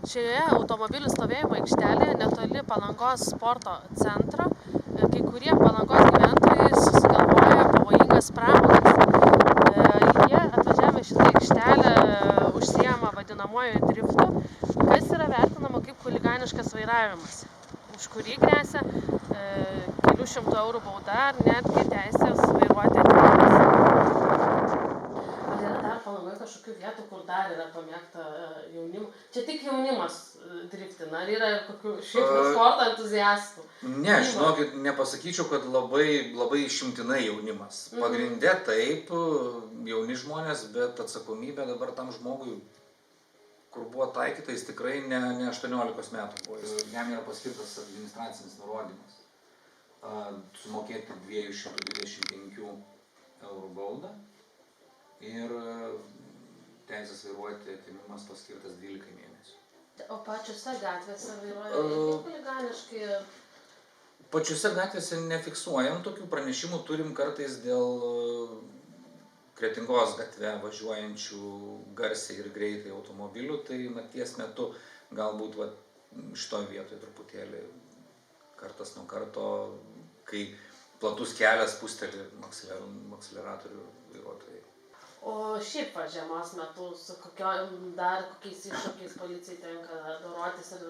Šioje automobilių stovėjimo aikštelėje netoli Palangos sporto centro kai kurie Palangos gyventojai susigalvoja pavojingas pramogas. Jie atvažiavę šitą aikštelę užsiema vadinamuoju driftu, kas yra vertinama kaip chuliganiškas vairavimas, už kurį gresia kelių šimtų eurų bauda ar netgi teisės vairuoti atidimas. Ar yra dar Palangoje kažkokių vietų, kur dar yra pamėgta jaunimo? Čia tik jaunimas driftina, ar yra kokių šiaip sporto entuziastų? Ne, žinokit, nepasakyčiau, kad labai išimtinai jaunimas. Pagrinde taip, jauni žmonės, bet atsakomybė dabar tam žmogui, kur buvo taikyta, jis tikrai ne 18 metų buvo. Jam yra paskirtas administracinis nurodymas. Sumokėti 225 eurų baudą ir teisės vairuoti atėmimas paskirtas 12 mėnesių. O pačiose gatvėse vairuoja chuliganiškai? Pačiose gatvėse nefiksuojam tokių pranešimų, turim kartais dėl Kretingos gatve važiuojančių garsiai ir greitai automobilių, tai nakties metu galbūt šitoj vietoje truputėlį kartas nuo karto, kai platus kelias pūsteli akceleratorių vairuotojai. O šiaip žiemos metu su kokiais iššūkiais policijai tenka dorotis ir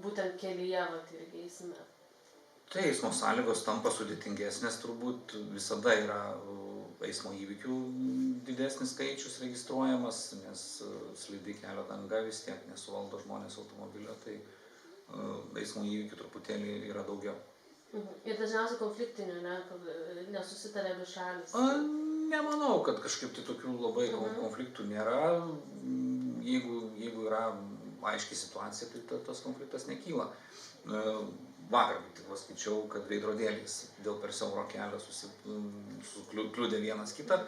būtent kelyje irgi eisme? Tai eismo sąlygos tampa sudėtingesnės, turbūt visada yra eismo įvykių didesnis skaičius registruojamas, nes slidi kelio danga vis tiek nesuvaldo žmonės automobilio, tai eismo įvykių truputėlį yra daugiau. Ir dažniausiai konfliktinių, nesusitarė abi šalys? Nemanau, kad kažkaip tai tokių labai konfliktų nėra. Jeigu yra aiški situacija, tai tas konfliktas nekyla. Vakar skaičiau, kad veidrodėlis dėl per siauro kelio sukliudė vienas kitą,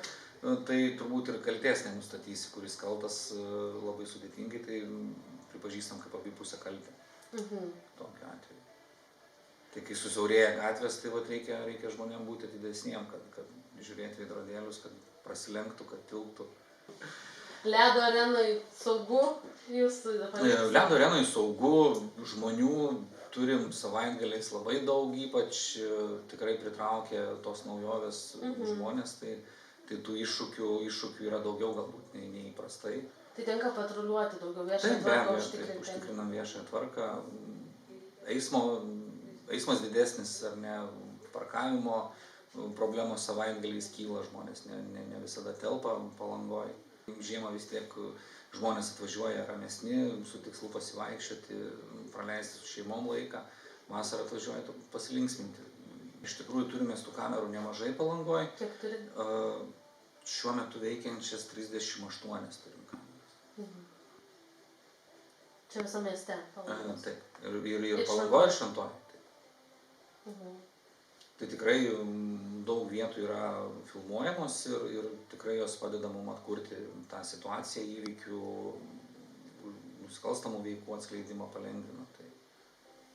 tai turbūt ir kaltės nenustatysi, kuris kaltas labai sudėtingai, tai pripažįstam kaip abipusę kaltę tokiu atveju. Tai kai susiaurėja gatvės, tai reikia žmonėm būti didesniem, kad žiūrėti veidrodėlius, kad prasilenktų, kad tilptų. Ledo arenai saugu? Ledo arenai saugu, žmonių turim savaitgaliais labai daug, ypač tikrai pritraukia tos naujovės žmonės, tai tų iššūkių yra daugiau galbūt nei įprastai. Tai tenka patruliuoti daugiau viešąją tvarką užtikrinti? Taip, užtikrinam viešąją tvarką. Eismas didesnis ar ne, parkavimo problemos savaitgaliais kyla, žmonės ne visada telpa Palangoj. Žiemą vis tiek žmonės atvažiuoja ramesni, su tikslu pasivaikščioti, praleisti su šeimom laiką, vasarą atvažiuoja pasilinksminti. Iš tikrųjų turime tų kamerų nemažai Palangoj. Kiek turit? Šiuo metu veikiančias 38 turim kameras. Čia visą mieste Palangos? Taip, ir Palangoj, ir Šventoj. Tai tikrai daug vietų yra filmuojamos ir tikrai jos padeda mum atkurti tą situaciją, įvykių, nusikalstamų veikų atskleidimą palengvina.